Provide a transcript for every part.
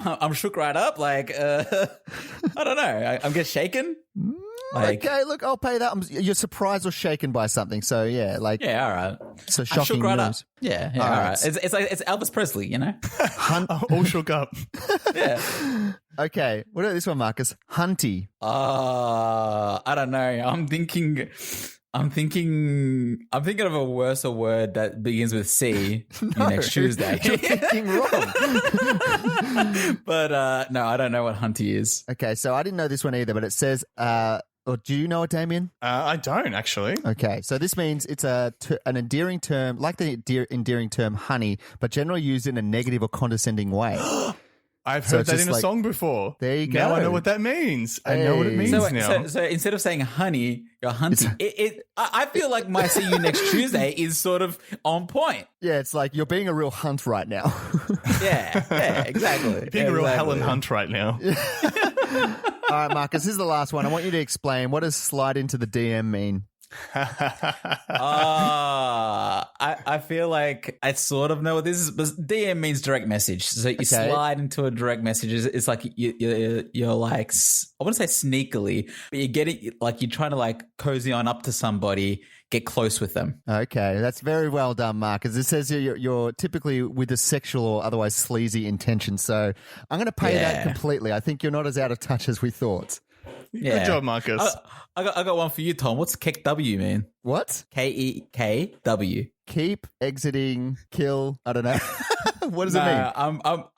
I'm shook right up. Like, I don't know. I'm just shaken. Like, okay, look, I'll pay that. You're surprised or shaken by something. So, yeah, like. yeah, all right. So I shocking shook right up. news. Yeah, all right. It's like it's Elvis Presley, you know? All shook up. Yeah. Okay, what about this one, Marcus? Hunty. I don't know. I'm thinking of a worse word that begins with C next Tuesday. You're thinking wrong. But no, I don't know what hunty is. Okay, so I didn't know this one either, but it says, or do you know it, Damien? I don't, actually. Okay, so this means it's an endearing term, like the endearing term honey, but generally used in a negative or condescending way. I've So heard it's that just in a like- song before. There you Now I go. know what that means. I know what it Hey. means now. So instead of saying honey, you're hunty. I feel like my see you next Tuesday is sort of on point. Yeah, it's like you're being a real hunt right now. Yeah, exactly. Being a real Exactly. Helen Hunt right now. All right, Marcus, this is the last one. I want you to explain, what does slide into the DM mean? I feel like I sort of know what this is, but DM means direct message. So you slide into a direct message. It's like you're like, I want to say sneakily, but you're getting like you're trying to like cozy on up to somebody, get close with them. Okay, that's very well done, Marcus. It says you're typically with a sexual or otherwise sleazy intention. So I'm going to pay that completely. I think you're not as out of touch as we thought. Yeah. Good job, Marcus. I got one for you, Tom. What's KEKW mean? What? KEKW. Keep, exiting, kill. I don't know. What does it mean?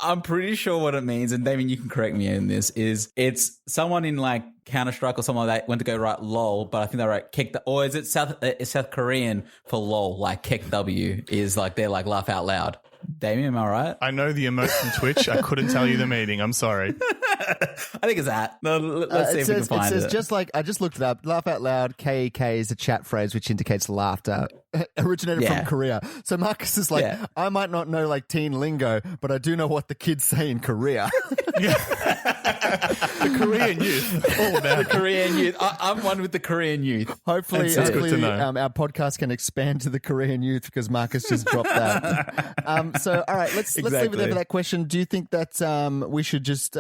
I'm pretty sure what it means, and Damien, you can correct me in this. It's someone in like Counter-Strike or something like that went to go write lol, but I think they write kick. Or is it South Korean for lol? Like KEKW is like they're like laugh out loud. Damien, am I right? I know the emote from Twitch. I couldn't tell you the meaning. I'm sorry. I think it's that. No, let's see if we can find it. It says just like, I just looked it up, laugh out loud, KEK is a chat phrase which indicates laughter. Originated from Korea. So Marcus is like, I might not know like teen lingo, but I do know what the kids say in Korea. The Korean youth. All about The Korean youth. I'm one with the Korean youth. Hopefully, That's good to know. our podcast can expand to the Korean youth because Marcus just dropped that. So, all right, let's leave it there for that question. Do you think that we should just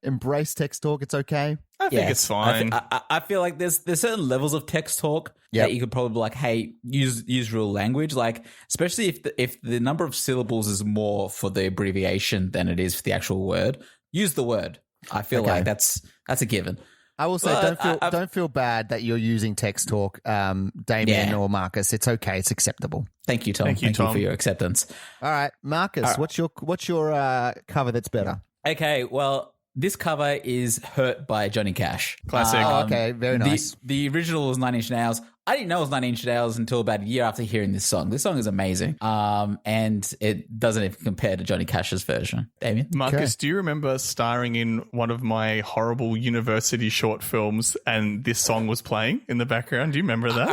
embrace text talk? It's okay. I think it's fine. I feel like there's certain levels of text talk that you could probably be like, hey, use real language. Like, especially if the number of syllables is more for the abbreviation than it is for the actual word, use the word. I feel like that's a given. I will say, don't feel bad that you're using text talk, Damien or Marcus. It's okay. It's acceptable. Thank you, Tom. Thank you, Tom. for your acceptance. All right, Marcus, All right. what's your cover that's better? Okay, well, this cover is Hurt by Johnny Cash. Classic. Okay, very nice. The original was 9 Inch Nails. I didn't know it was 9 Inch Nails until about a year after hearing this song. This song is amazing. And it doesn't even compare to Johnny Cash's version. Damien? Marcus, do you remember starring in one of my horrible university short films and this song was playing in the background? Do you remember that?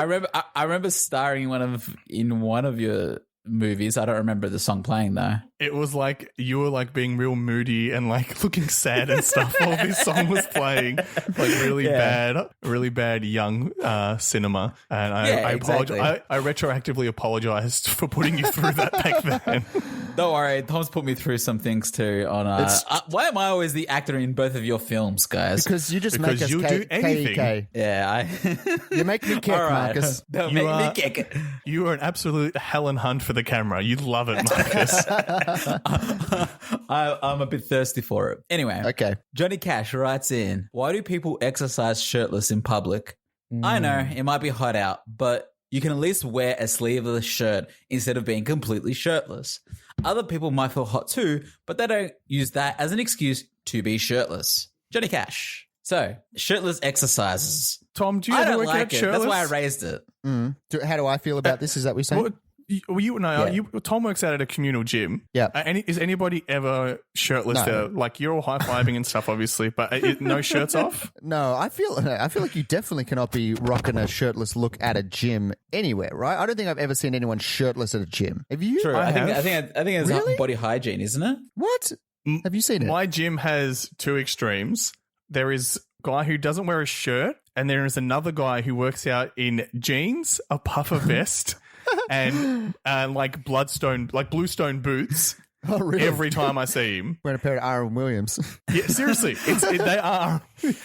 I remember starring in one of your movies. I don't remember the song playing though. It was like you were like being real moody and like looking sad and stuff while this song was playing. Like really bad young cinema. And I apologize. I retroactively apologized for putting you through that back then. Don't worry, Tom's put me through some things too. Why am I always the actor in both of your films, guys? Because you just make us you do anything. KEK. Yeah, You make me kick, Marcus. Don't You make me are- kick it. You are an absolute Helen Hunt for the camera. You love it, Marcus. I'm a bit thirsty for it. Anyway, Okay. Johnny Cash writes in, why do people exercise shirtless in public? I know, it might be hot out, but you can at least wear a sleeveless shirt instead of being completely shirtless. Other people might feel hot too, but they don't use that as an excuse to be shirtless. Johnny Cash. So, shirtless exercises. Tom, do you I ever don't work out like it. shirtless? That's why I raised it. How do I feel about this? Is that what you're saying? Tom works out at a communal gym. Yeah. Is anybody ever shirtless No. there? Like you're all high fiving and stuff, obviously, but no shirts off. No, I feel like you definitely cannot be rocking a shirtless look at a gym anywhere, right? I don't think I've ever seen anyone shirtless at a gym. Have you? True. I think it's Really? body hygiene, isn't it? What? Have you seen it? My gym has two extremes. There is a guy who doesn't wear a shirt, and there is another guy who works out in jeans, a puffer vest, and like bluestone boots, Oh, really? Every time I see him. Wearing a pair of Aaron Williams. Yeah, seriously. They are.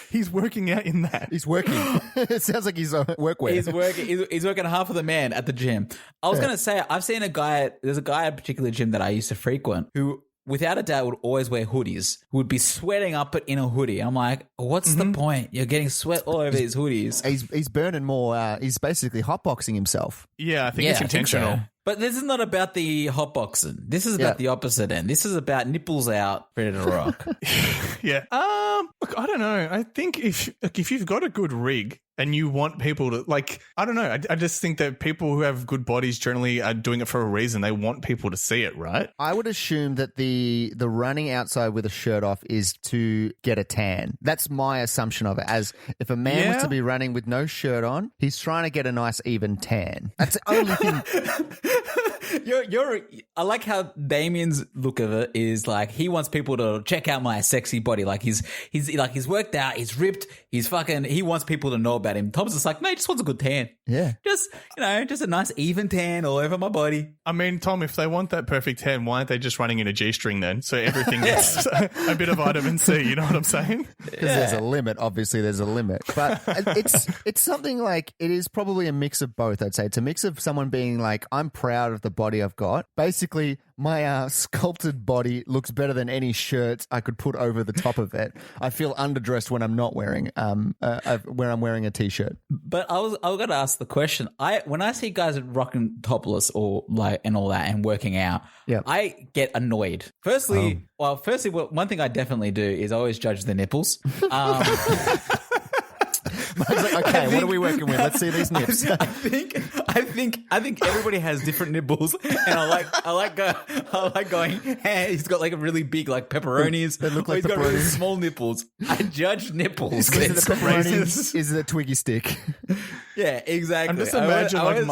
He's working out in that. He's working. It sounds like he's workwear. He's working half of the man at the gym. I was going to say, I've seen there's a guy at a particular gym that I used to frequent who, without a doubt, would always wear hoodies, would be sweating up in a hoodie. I'm like, what's the point? You're getting sweat all over these hoodies. He's burning more. He's basically hotboxing himself. Yeah, I think it's intentional. I think so. But this is not about the hotboxing. This is about the opposite end. This is about nipples out, ready to rock. Yeah. Look, I don't know. I think if you've got a good rig and you want people to, like, I don't know. I just think that people who have good bodies generally are doing it for a reason. They want people to see it, right? I would assume that the running outside with a shirt off is to get a tan. That's my assumption of it. As if a man was to be running with no shirt on, he's trying to get a nice even tan. That's the only thing. I like how Damien's look of it is like he wants people to check out my sexy body. Like he's worked out, he's ripped, he wants people to know about him. Tom's just like, no, he just wants a good tan. Yeah. Just a nice even tan all over my body. I mean, Tom, if they want that perfect tan, why aren't they just running in a G-string then? So everything gets a bit of vitamin C, you know what I'm saying? Because there's a limit. Obviously, there's a limit. But it's something like, it is probably a mix of both, I'd say. It's a mix of someone being like, I'm proud of the body I've got. Basically, my sculpted body looks better than any shirt I could put over the top of it. I feel underdressed when I'm not wearing when I'm wearing a t-shirt. But I was going to ask the question. When I see guys rocking topless or like and all that and working out, I get annoyed. Firstly, one thing I definitely do is I always judge the nipples. Like, okay, what are we working with? Let's see these nips. I think everybody has different nipples, and I like going. Hey, he's got like a really big like pepperonis. They look like he's pepperonis. got really small nipples. I judge nipples. Is it a pepperoni? Is it a Twiggy stick? Yeah, exactly. I'm just imagining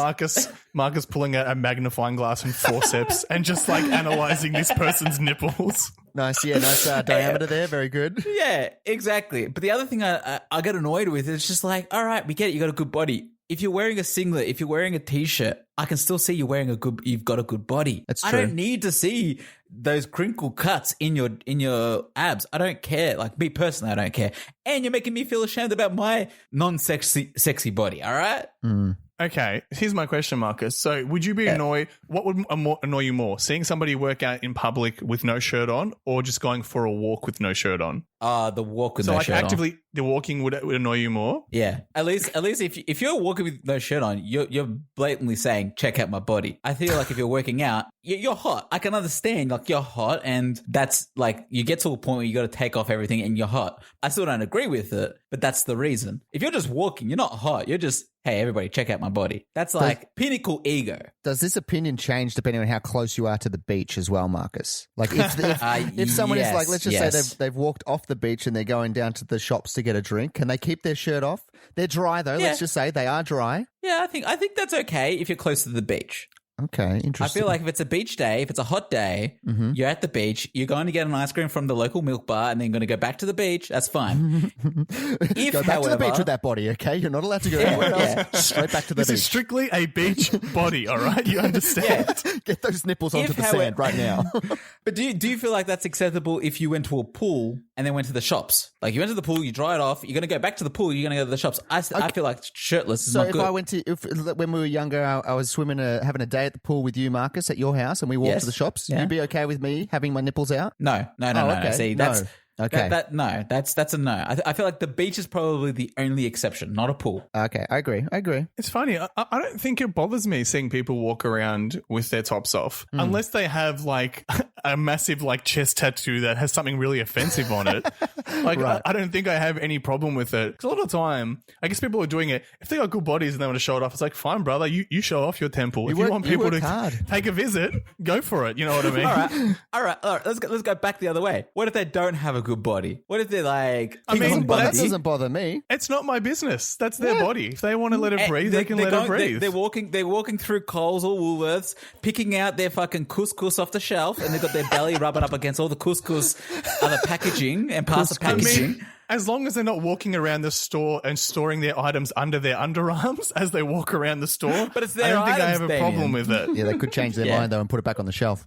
Marcus pulling out a magnifying glass and forceps and just like analyzing this person's nipples. Nice, nice diameter there. Very good. Yeah, exactly. But the other thing I get annoyed with is just like, all right, we get it. You got a good body. If you're wearing a singlet, if you're wearing a t-shirt, I can still see you've got a good body. That's true. I don't need to see those crinkle cuts in your abs. I don't care. Like me personally, I don't care. And you're making me feel ashamed about my sexy body. All right. Okay, here's my question, Marcus. So would you be annoyed? What would annoy you more? Seeing somebody work out in public with no shirt on, or just going for a walk with no shirt on? The walk with no shirt on. So like actively the walking would annoy you more? Yeah. At least if you're walking with no shirt on, you're blatantly saying, check out my body. I feel like if you're working out, you're hot. I can understand like you're hot, and that's like you get to a point where you got to take off everything and you're hot. I still don't agree with it, but that's the reason. If you're just walking, you're not hot. You're just, hey, everybody, check out my body. That's like pinnacle ego. Does this opinion change depending on how close you are to the beach as well, Marcus? Like if someone is like, let's just say they've walked off the beach and they're going down to the shops to get a drink, can they keep their shirt off? They're dry though. Yeah. Let's just say they are dry. Yeah, I think that's okay if you're close to the beach. Okay, interesting. I feel like if it's a beach day, if it's a hot day, you're at the beach, you're going to get an ice cream from the local milk bar and then you're going to go back to the beach, that's fine. Go back to the beach with that body, okay? You're not allowed to go anywhere else. Straight back to the beach. This is strictly a beach body, all right? You understand? Get those nipples onto the sand right now. But do you feel like that's acceptable if you went to a pool and then went to the shops? Like you went to the pool, you dry it off, you're going to go back to the pool, you're going to go to the shops. I feel like shirtless is not good. So when we were younger, I was swimming, having a day at the pool with you, Marcus, at your house, and we walked to the shops, you'd be okay with me having my nipples out? No. Okay. See, that's... Okay. That's a no. I feel like the beach is probably the only exception, not a pool. Okay, I agree. It's funny. I don't think it bothers me seeing people walk around with their tops off, unless they have like a massive like chest tattoo that has something really offensive on it. Like right. I don't think I have any problem with it. Because a lot of the time, I guess people are doing it. If they got good bodies and they want to show it off, it's like, fine, brother, you show off your temple. If you want people to take a visit, go for it. You know what I mean? All right. Let's go back the other way. What if they don't have a good body? What if they're like... that doesn't bother me. It's not my business. That's their body. If they want to let it breathe, they can let it breathe. They're walking through Coles or Woolworths, picking out their fucking couscous off the shelf, and they've got their belly rubbing up against all the couscous other packaging and pasta packaging. I mean, as long as they're not walking around the store and storing their items under their underarms as they walk around the store, but it's their I don't think I items, have a problem with it. Yeah, they could change their mind though and put it back on the shelf.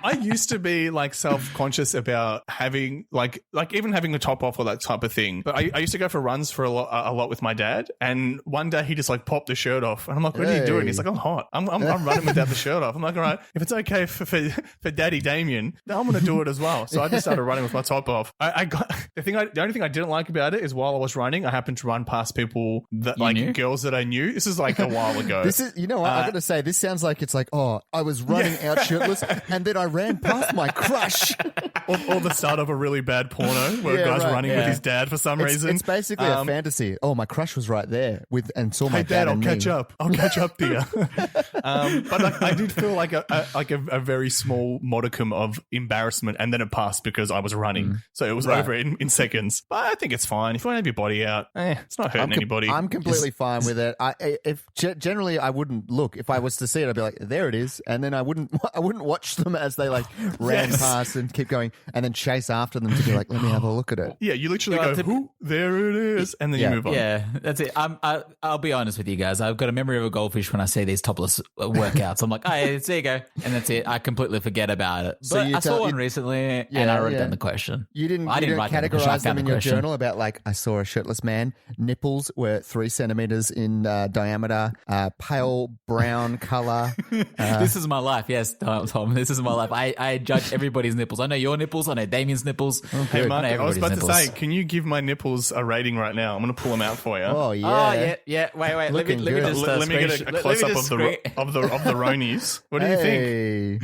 I used to be like self-conscious about having like even having the top off or that type of thing. But I used to go for runs for a lot with my dad, and one day he just like popped the shirt off, and I'm like, "What are you doing?" He's like, "I'm hot. I'm running without the shirt off." I'm like, "All right, if it's okay for Daddy Damien, then I'm gonna do it as well." So I just started running with my top off. The only thing I didn't like about it is while I was running, I happened to run past people that girls that I knew. This is like a while ago. This is, you know what, I got to say, this sounds like it's like, oh, I was running out shirtless and then I ran past my crush. or the start of a really bad porno where a guy's running with his dad for some reason. It's basically a fantasy. Oh, my crush was right there and saw my dad. I'll catch up. I'll catch up, dear. But I did feel like a very small modicum of embarrassment, and then it passed because I was running, so it was over in seconds. But I think it's fine if you want to have your body out. It's not hurting anybody. I'm completely fine with it. Generally I wouldn't look. If I was to see it, I'd be like, there it is, and then I wouldn't watch them as they like ran past and keep going, and then chase after them to be like, let me have a look at it. Yeah, you literally go, there it is, and then you move on. Yeah, that's it. I'll be honest with you guys. I've got a memory of a goldfish when I see these topless workouts. I'm like, oh, yeah, there you go, and that's it. I completely forget about it. But I saw one recently, and I wrote down the question. You didn't categorize them in your journal about like, I saw a shirtless man. Nipples were 3 centimeters in diameter, pale brown color. This is my life. Yes, Tom. This is my life. I judge everybody's nipples. I know your nipples. I know Damien's nipples. Hey, Mark, I was about to say, can you give my nipples a rating right now? I'm going to pull them out for you. Oh yeah. Oh yeah. Wait. Let me just let me get a close up of the Ronies. What do you think?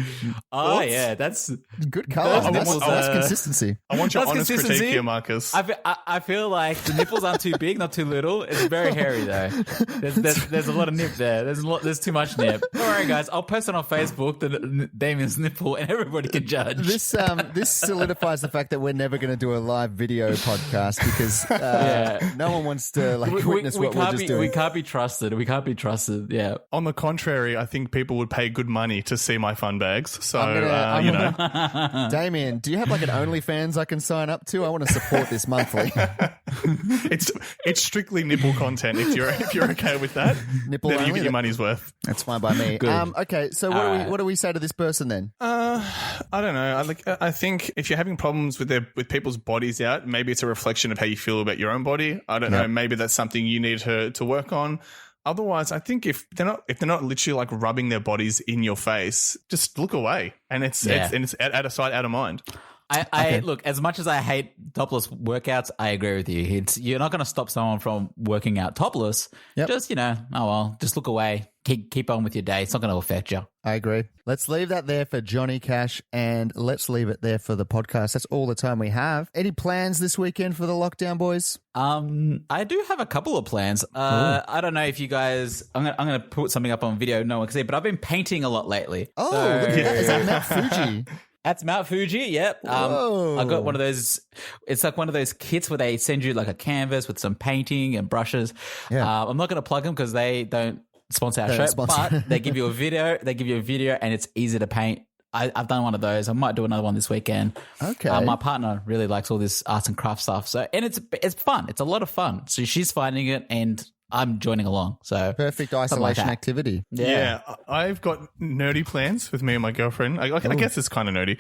Oh yeah, that's good color. That's consistency. I want your honest critique here, Marcus. I feel like the nipples aren't too big, not too little. It's very hairy though. There's a lot of nip there. There's too much nip. All right, guys, I'll post it on Facebook, Damien's nipple, and everybody can judge. This solidifies the fact that we're never going to do a live video podcast because no one wants to witness what we're just doing. We can't be trusted. Yeah. On the contrary, I think people would pay good money to see my fun bags. So Damien, do you have like an OnlyFans I can sign up to? I want to support this monthly. It's strictly nipple content. If you're okay with that, nipple then only, you get your money's worth. That's fine by me. Okay, so what do we say to this person then? I don't know. I think if you're having problems with people's bodies out, maybe it's a reflection of how you feel about your own body. I don't know. Maybe that's something you need to work on. Otherwise, I think if they're not literally like rubbing their bodies in your face, just look away, and it's out of sight, out of mind. I look, as much as I hate topless workouts, I agree with you. You're not going to stop someone from working out topless. Yep. Just, just look away. Keep on with your day. It's not going to affect you. I agree. Let's leave that there for Johnny Cash, and let's leave it there for the podcast. That's all the time we have. Any plans this weekend for the lockdown, boys? I do have a couple of plans. I don't know if you guys... I'm going to put something up on video. No one can see, but I've been painting a lot lately. Oh, look at that. Is that Mount Fuji? That's Mount Fuji, yep. I got one of those. It's like one of those kits where they send you like a canvas with some painting and brushes. Yeah. I'm not going to plug them because they don't sponsor our show, but they give you a video. They give you a video, and it's easy to paint. I've done one of those. I might do another one this weekend. Okay. My partner really likes all this arts and crafts stuff. And it's fun. It's a lot of fun. So she's finding it, and I'm joining along. So perfect isolation activity. Yeah. I've got nerdy plans with me and my girlfriend. I guess it's kind of nerdy.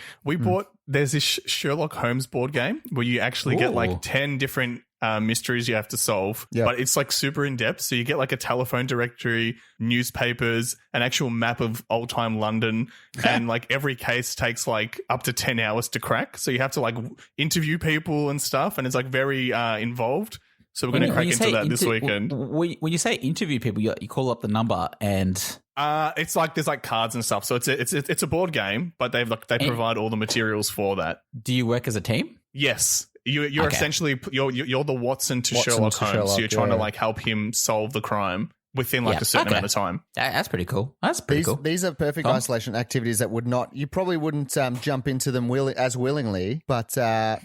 There's this Sherlock Holmes board game where you actually get like 10 different mysteries you have to solve, but it's like super in depth. So you get like a telephone directory, newspapers, an actual map of old time London, and like every case takes like up to 10 hours to crack. So you have to like interview people and stuff, and it's like very involved. So we're going to crack into that this weekend. When you say interview people, you call up the number and it's like there's like cards and stuff. So it's a board game, but they provide all the materials for that. Do you work as a team? Yes, you're essentially you're the Watson to Sherlock Holmes. So you're trying to like help him solve the crime within like a certain amount of time. That's pretty cool. That's pretty cool. These are perfect isolation activities that you probably wouldn't jump into them as willingly, but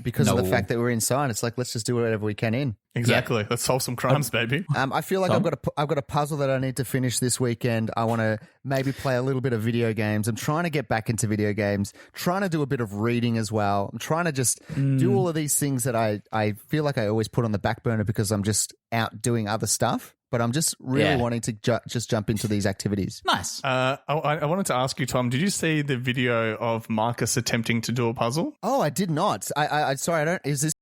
because of the fact that we're inside, it's like, let's just do whatever we can in. Exactly. Let's solve some crimes, baby. I feel like I've got a puzzle that I need to finish this weekend. I want to maybe play a little bit of video games. I'm trying to get back into video games, trying to do a bit of reading as well. I'm trying to just do all of these things that I feel like I always put on the back burner because I'm just out doing other stuff. But I'm just really wanting to just jump into these activities. Nice. I wanted to ask you, Tom, did you see the video of Marcus attempting to do a puzzle? Oh, I did not. I sorry, I don't. Is this